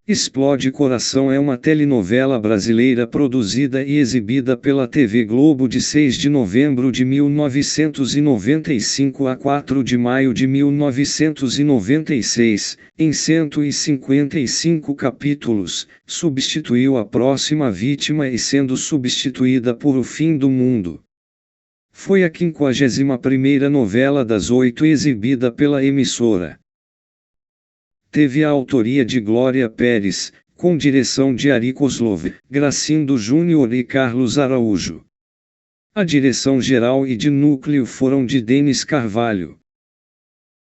Explode Coração é uma telenovela brasileira produzida e exibida pela TV Globo de 6 de novembro de 1995 a 4 de maio de 1996, em 155 capítulos, substituiu A Próxima Vítima e sendo substituída por O Fim do Mundo. Foi a 51ª novela das 8 exibida pela emissora. Teve a autoria de Glória Pérez, com direção de Ari Kozlov, Gracindo Júnior e Carlos Araújo. A direção geral e de núcleo foram de Denis Carvalho.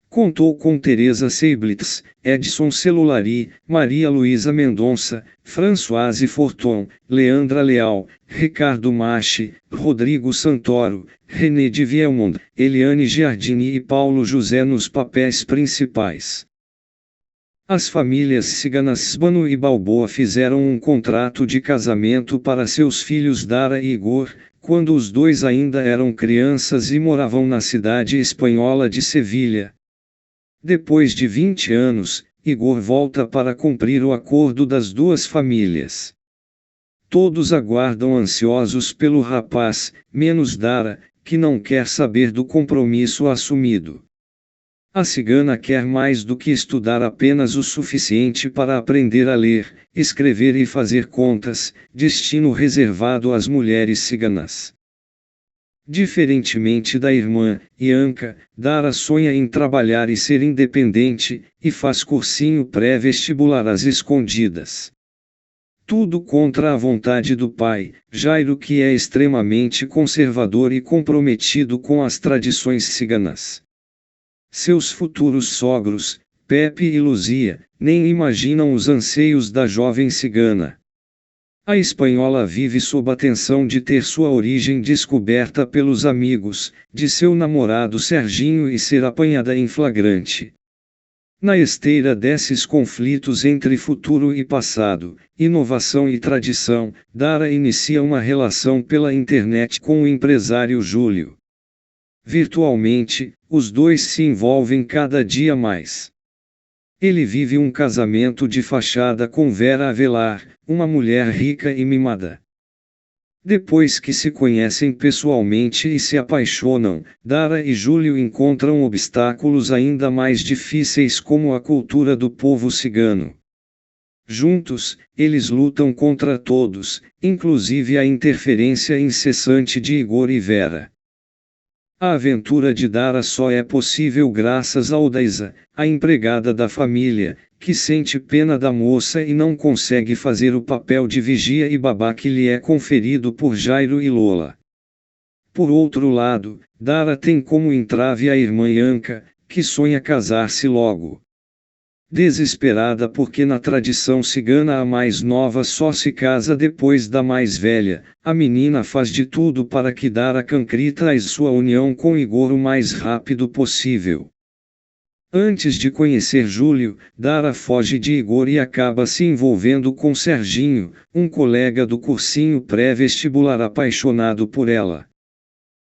Contou com Teresa Seiblitz, Edson Celulari, Maria Luísa Mendonça, Françoise Forton, Leandra Leal, Ricardo Machi, Rodrigo Santoro, René de Vielmond, Eliane Giardini e Paulo José nos papéis principais. As famílias ciganas Sbano e Balboa fizeram um contrato de casamento para seus filhos Dara e Igor, quando os dois ainda eram crianças e moravam na cidade espanhola de Sevilha. Depois de 20 anos, Igor volta para cumprir o acordo das duas famílias. Todos aguardam ansiosos pelo rapaz, menos Dara, que não quer saber do compromisso assumido. A cigana quer mais do que estudar apenas o suficiente para aprender a ler, escrever e fazer contas, destino reservado às mulheres ciganas. Diferentemente da irmã, Ianca, Dara sonha em trabalhar e ser independente, e faz cursinho pré-vestibular às escondidas. Tudo contra a vontade do pai, Jairo, que é extremamente conservador e comprometido com as tradições ciganas. Seus futuros sogros, Pepe e Luzia, nem imaginam os anseios da jovem cigana. A espanhola vive sob a tensão de ter sua origem descoberta pelos amigos, de seu namorado Serginho e ser apanhada em flagrante. Na esteira desses conflitos entre futuro e passado, inovação e tradição, Dara inicia uma relação pela internet com o empresário Júlio. Virtualmente, os dois se envolvem cada dia mais. Ele vive um casamento de fachada com Vera Avelar, uma mulher rica e mimada. Depois que se conhecem pessoalmente e se apaixonam, Dara e Júlio encontram obstáculos ainda mais difíceis como a cultura do povo cigano. Juntos, eles lutam contra todos, inclusive a interferência incessante de Igor e Vera. A aventura de Dara só é possível graças a Odaisa, a empregada da família, que sente pena da moça e não consegue fazer o papel de vigia e babá que lhe é conferido por Jairo e Lola. Por outro lado, Dara tem como entrave a irmã Ianca, que sonha casar-se logo. Desesperada porque na tradição cigana a mais nova só se casa depois da mais velha, a menina faz de tudo para que Dara concretize sua união com Igor o mais rápido possível. Antes de conhecer Júlio, Dara foge de Igor e acaba se envolvendo com Serginho, um colega do cursinho pré-vestibular apaixonado por ela.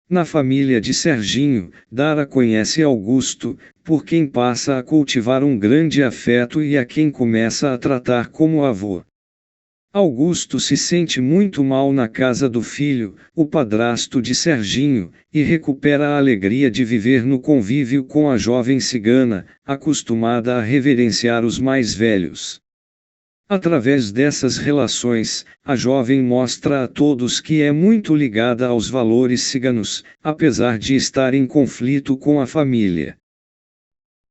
Na família de Serginho, Dara conhece Augusto, por quem passa a cultivar um grande afeto e a quem começa a tratar como avô. Augusto se sente muito mal na casa do filho, o padrasto de Serginho, e recupera a alegria de viver no convívio com a jovem cigana, acostumada a reverenciar os mais velhos. Através dessas relações, a jovem mostra a todos que é muito ligada aos valores ciganos, apesar de estar em conflito com a família.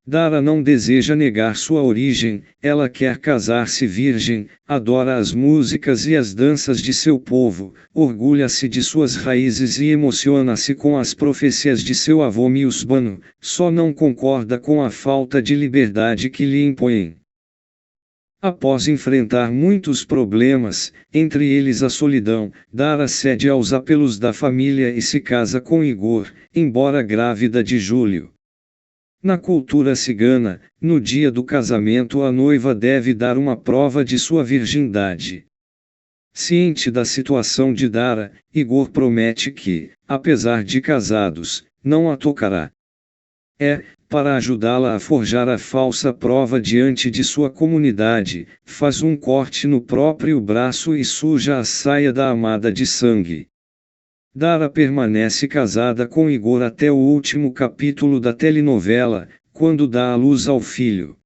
Dara não deseja negar sua origem, ela quer casar-se virgem, adora as músicas e as danças de seu povo, orgulha-se de suas raízes e emociona-se com as profecias de seu avô Miusbano, só não concorda com a falta de liberdade que lhe impõem. Após enfrentar muitos problemas, entre eles a solidão, Dara cede aos apelos da família e se casa com Igor, embora grávida de Júlio. Na cultura cigana, no dia do casamento a noiva deve dar uma prova de sua virgindade. Ciente da situação de Dara, Igor promete que, apesar de casados, não a tocará. para ajudá-la a forjar a falsa prova diante de sua comunidade, faz um corte no próprio braço e suja a saia da amada de sangue. Dara permanece casada com Igor até o último capítulo da telenovela, quando dá à luz ao filho.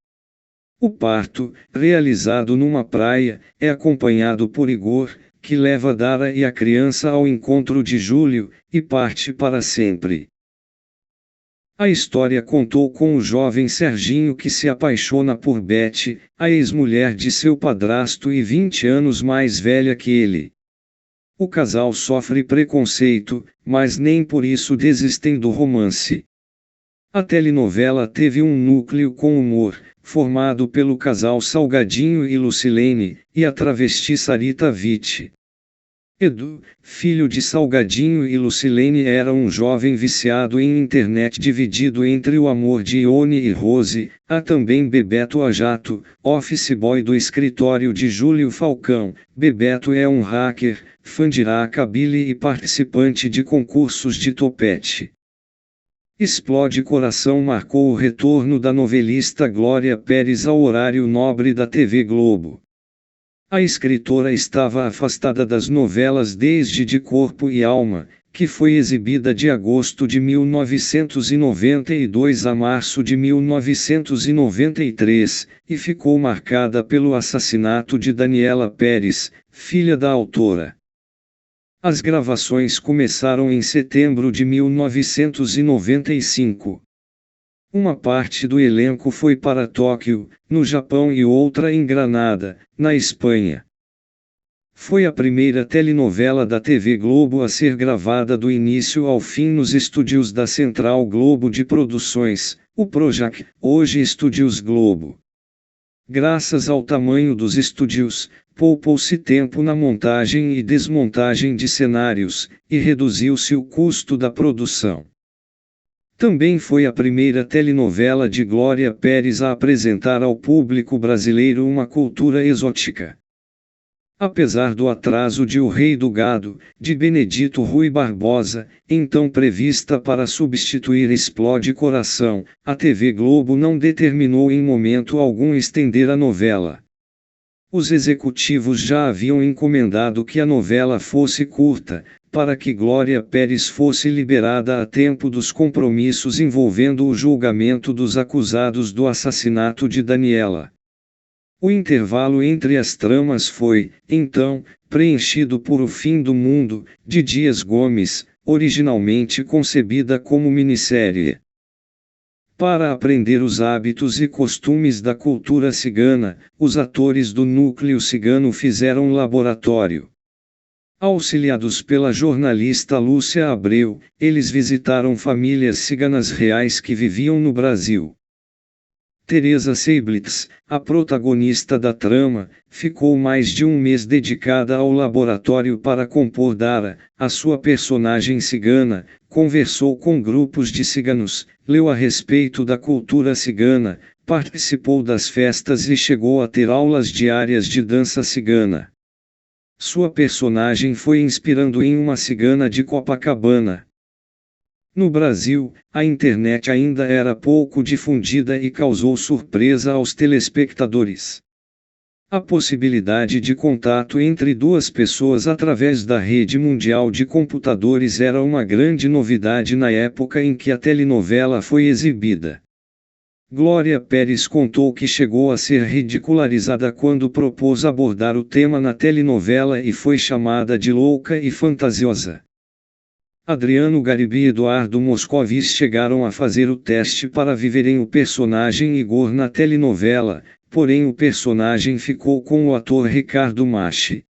O parto, realizado numa praia, é acompanhado por Igor, que leva Dara e a criança ao encontro de Júlio, e parte para sempre. A história contou com o jovem Serginho que se apaixona por Beth, a ex-mulher de seu padrasto e 20 anos mais velha que ele. O casal sofre preconceito, mas nem por isso desistem do romance. A telenovela teve um núcleo com humor, formado pelo casal Salgadinho e Lucilene, e a travesti Sarita Witt. Edu, filho de Salgadinho e Lucilene, era um jovem viciado em internet dividido entre o amor de Ione e Rose. Há também Bebeto Ajato, office boy do escritório de Júlio Falcão. Bebeto é um hacker, fã de rockabilly e participante de concursos de topete. Explode Coração marcou o retorno da novelista Glória Pérez ao horário nobre da TV Globo. A escritora estava afastada das novelas desde De Corpo e Alma, que foi exibida de agosto de 1992 a março de 1993, e ficou marcada pelo assassinato de Daniela Pérez, filha da autora. As gravações começaram em setembro de 1995. Uma parte do elenco foi para Tóquio, no Japão, e outra em Granada, na Espanha. Foi a primeira telenovela da TV Globo a ser gravada do início ao fim nos estúdios da Central Globo de Produções, o Projac, hoje Estúdios Globo. Graças ao tamanho dos estúdios, poupou-se tempo na montagem e desmontagem de cenários, e reduziu-se o custo da produção. Também foi a primeira telenovela de Glória Pérez a apresentar ao público brasileiro uma cultura exótica. Apesar do atraso de O Rei do Gado, de Benedito Rui Barbosa, então prevista para substituir Explode Coração, a TV Globo não determinou em momento algum estender a novela. Os executivos já haviam encomendado que a novela fosse curta, para que Glória Pérez fosse liberada a tempo dos compromissos envolvendo o julgamento dos acusados do assassinato de Daniela. O intervalo entre as tramas foi, então, preenchido por O Fim do Mundo, de Dias Gomes, originalmente concebida como minissérie. Para aprender os hábitos e costumes da cultura cigana, os atores do núcleo cigano fizeram laboratório. Auxiliados pela jornalista Lúcia Abreu, eles visitaram famílias ciganas reais que viviam no Brasil. Teresa Seiblitz, a protagonista da trama, ficou mais de um mês dedicada ao laboratório para compor Dara, a sua personagem cigana, conversou com grupos de ciganos, leu a respeito da cultura cigana, participou das festas e chegou a ter aulas diárias de dança cigana. Sua personagem foi inspirando em uma cigana de Copacabana. No Brasil, a internet ainda era pouco difundida e causou surpresa aos telespectadores. A possibilidade de contato entre duas pessoas através da rede mundial de computadores era uma grande novidade na época em que a telenovela foi exibida. Glória Pérez contou que chegou a ser ridicularizada quando propôs abordar o tema na telenovela e foi chamada de louca e fantasiosa. Adriano Garibe e Eduardo Moscovis chegaram a fazer o teste para viverem o personagem Igor na telenovela, porém o personagem ficou com o ator Ricardo Machi.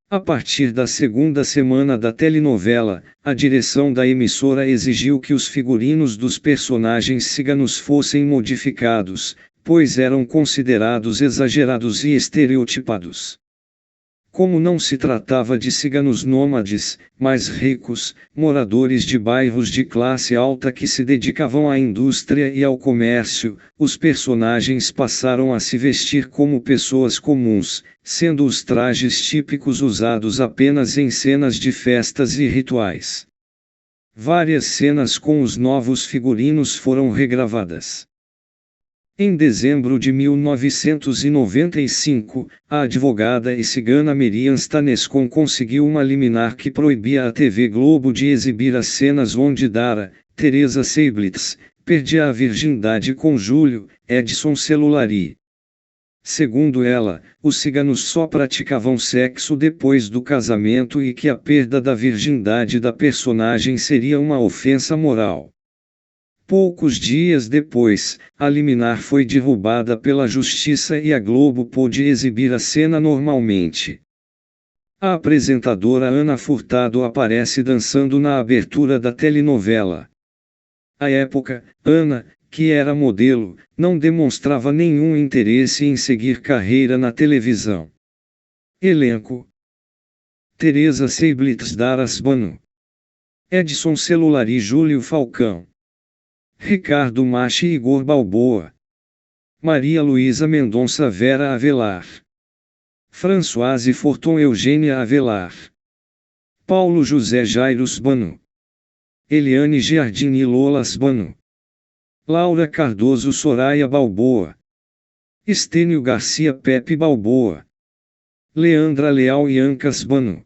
A partir da segunda semana da telenovela, a direção da emissora exigiu que os figurinos dos personagens ciganos fossem modificados, pois eram considerados exagerados e estereotipados. Como não se tratava de ciganos nômades, mais ricos, moradores de bairros de classe alta que se dedicavam à indústria e ao comércio, os personagens passaram a se vestir como pessoas comuns, sendo os trajes típicos usados apenas em cenas de festas e rituais. Várias cenas com os novos figurinos foram regravadas. Em dezembro de 1995, a advogada e cigana Miriam Stanescon conseguiu uma liminar que proibia a TV Globo de exibir as cenas onde Dara, Teresa Seiblitz, perdia a virgindade com Júlio, Edson Celulari. Segundo ela, os ciganos só praticavam sexo depois do casamento e que a perda da virgindade da personagem seria uma ofensa moral. Poucos dias depois, a liminar foi derrubada pela justiça e a Globo pôde exibir a cena normalmente. A apresentadora Ana Furtado aparece dançando na abertura da telenovela. À época, Ana, que era modelo, não demonstrava nenhum interesse em seguir carreira na televisão. Elenco: Teresa Seiblitz, Dara Sbano, Edson Celulari, Júlio Falcão, Ricardo Machi, Igor Balboa, Maria Luísa Mendonça, Vera Avelar, Françoise Forton, Eugênia Avelar, Paulo José, Jairo Sbano, Eliane Giardini, Lola Sbano, Laura Cardoso, Soraya Balboa, Estênio Garcia, Pepe Balboa, Leandra Leal, Ianca Sbano,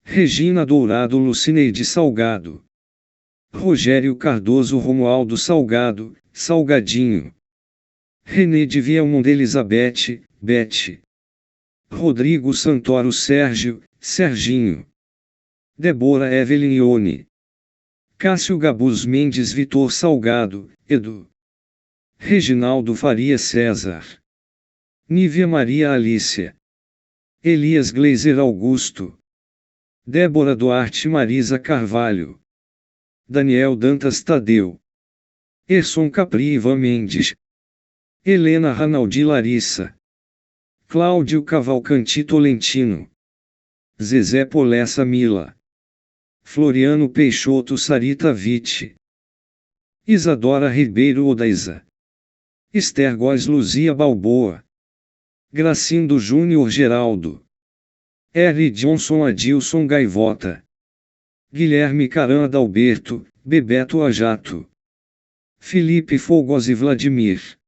Regina Dourado, Lucineide Salgado, Rogério Cardoso, Romualdo Salgado, Salgadinho, René de Vielmond, Elizabeth, Bete, Rodrigo Santoro, Sérgio, Serginho, Débora Evelyn, Ione, Cássio Gabus Mendes, Vitor Salgado, Edu, Reginaldo Faria, César, Nívia Maria Alícia, Elias Gleiser, Augusto, Débora Duarte, Marisa Carvalho, Daniel Dantas, Tadeu, Erson Capri, Ivan Mendes, Helena Ranaldi, Larissa, Cláudio Cavalcanti, Tolentino, Zezé Polessa, Mila, Floriano Peixoto, Sarita Witt, Isadora Ribeiro, Odaísa, Esther Góes, Luzia Balboa, Gracindo Júnior, Geraldo, R. Johnson, Adilson Gaivota, Guilherme Caran, Adalberto, Bebeto Ajato, Felipe Fogos e Vladimir,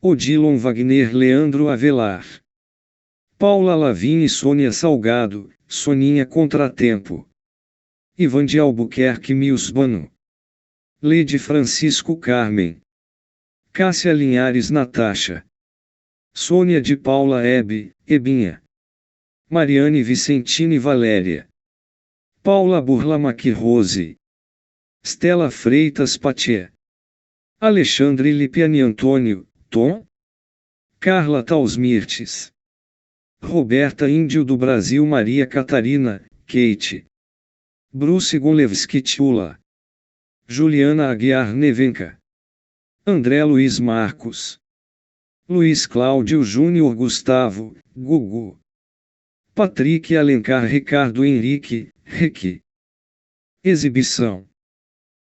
Odilon Wagner, Leandro Avelar, Paula Lavigne, Sônia Salgado, Soninha Contratempo, Ivan de Albuquerque, Milsbano, Lede Francisco, Carmen, Cássia Linhares, Natasha, Sônia de Paula, Hebe, Ebinha, Mariane Vicentini, Valéria, Paula Burlamac, Rose, Stella Freitas, Patié, Alexandre Lipiani, Antônio, Tom, Carla Tausmirtes, Roberta Índio do Brasil, Maria Catarina, Kate, Bruce Gonlevski, Tula, Juliana Aguiar Nevenka, André Luiz Marcos, Luiz Cláudio Júnior, Gustavo, Gugu, Patrick Alencar, Ricardo Henrique, Rick. Exibição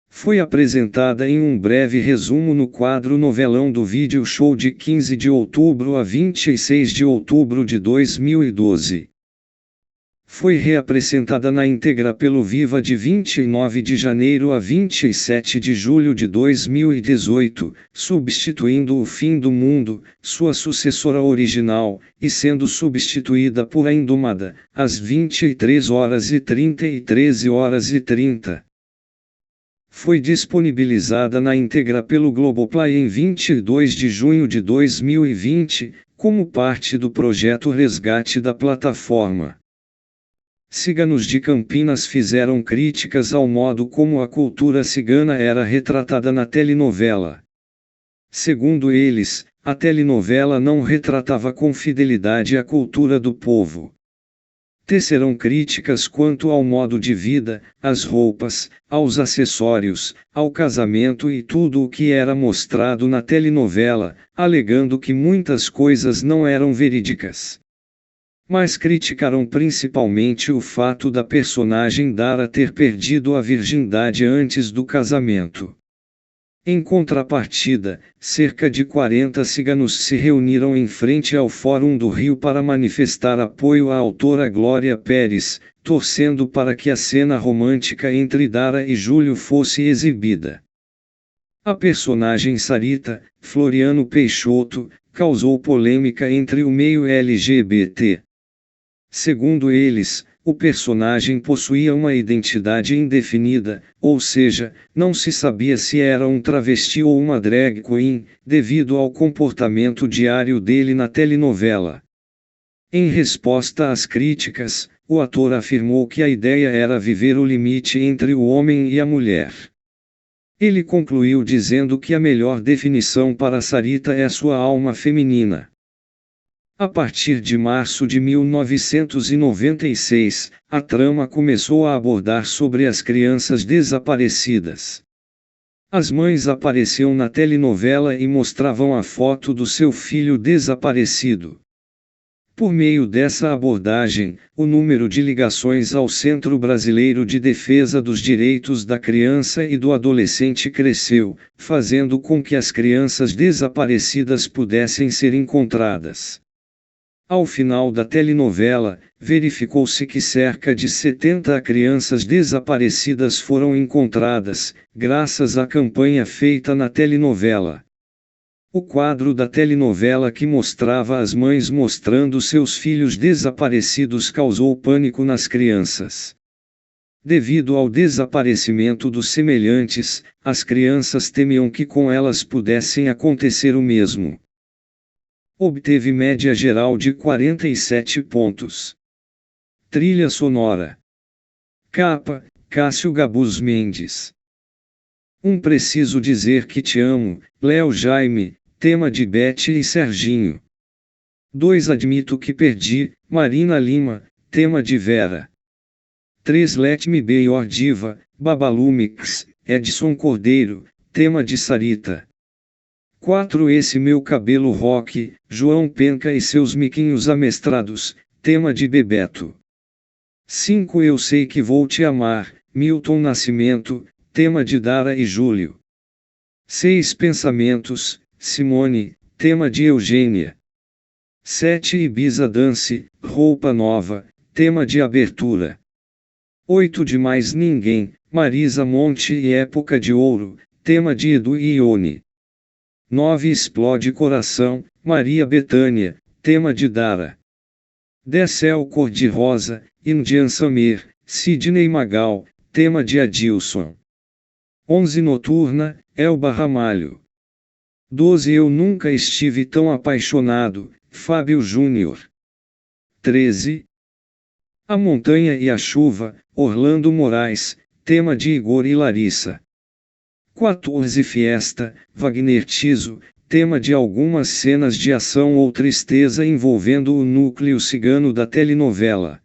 foi apresentada em um breve resumo no quadro Novelão do Vídeo Show de 15 de outubro a 26 de outubro de 2012. Foi reapresentada na íntegra pelo Viva de 29 de janeiro a 27 de julho de 2018, substituindo O Fim do Mundo, sua sucessora original, e sendo substituída por A Indomada, às 23h30 e 13h30. Foi disponibilizada na íntegra pelo Globoplay em 22 de junho de 2020, como parte do projeto Resgate da plataforma. Ciganos de Campinas fizeram críticas ao modo como a cultura cigana era retratada na telenovela. Segundo eles, a telenovela não retratava com fidelidade a cultura do povo. Tecerão críticas quanto ao modo de vida, às roupas, aos acessórios, ao casamento e tudo o que era mostrado na telenovela, alegando que muitas coisas não eram verídicas. Mas criticaram principalmente o fato da personagem Dara ter perdido a virgindade antes do casamento. Em contrapartida, cerca de 40 ciganos se reuniram em frente ao Fórum do Rio para manifestar apoio à autora Glória Pérez, torcendo para que a cena romântica entre Dara e Júlio fosse exibida. A personagem Sarita, Floriano Peixoto, causou polêmica entre o meio LGBT. Segundo eles, o personagem possuía uma identidade indefinida, ou seja, não se sabia se era um travesti ou uma drag queen, devido ao comportamento diário dele na telenovela. Em resposta às críticas, o ator afirmou que a ideia era viver o limite entre o homem e a mulher. Ele concluiu dizendo que a melhor definição para Sarita é sua alma feminina. A partir de março de 1996, a trama começou a abordar sobre as crianças desaparecidas. As mães apareciam na telenovela e mostravam a foto do seu filho desaparecido. Por meio dessa abordagem, o número de ligações ao Centro Brasileiro de Defesa dos Direitos da Criança e do Adolescente cresceu, fazendo com que as crianças desaparecidas pudessem ser encontradas. Ao final da telenovela, verificou-se que cerca de 70 crianças desaparecidas foram encontradas, graças à campanha feita na telenovela. O quadro da telenovela que mostrava as mães mostrando seus filhos desaparecidos causou pânico nas crianças. Devido ao desaparecimento dos semelhantes, as crianças temiam que com elas pudessem acontecer o mesmo. Obteve média geral de 47 pontos. Trilha sonora. Capa, Cássio Gabus Mendes. Preciso dizer que te amo, Léo Jaime, tema de Beth e Serginho. 2 Admito que perdi, Marina Lima, tema de Vera. 3 Let Me Be Your Diva, Babalu Mix, Edson Cordeiro, tema de Sarita. 4 Esse Meu Cabelo Rock, João Penca e seus miquinhos amestrados, tema de Bebeto. 5 Eu Sei Que Vou Te Amar, Milton Nascimento, tema de Dara e Júlio. 6 Pensamentos, Simone, tema de Eugênia. 7 Ibiza Dance, Roupa Nova, tema de abertura. 8 De Mais Ninguém, Marisa Monte e Época de Ouro, tema de Edu e Ione. 9 Explode Coração, Maria Bethânia, tema de Dara. 10 Céu Cor-de-Rosa, Indian Summer, Sidney Magal, tema de Adilson. 11 Noturna, Elba Ramalho. 12 Eu Nunca Estive Tão Apaixonado, Fábio Júnior. 13 A Montanha e a Chuva, Orlando Moraes, tema de Igor e Larissa. 14 Fiesta, Wagner Tiso, tema de algumas cenas de ação ou tristeza envolvendo o núcleo cigano da telenovela.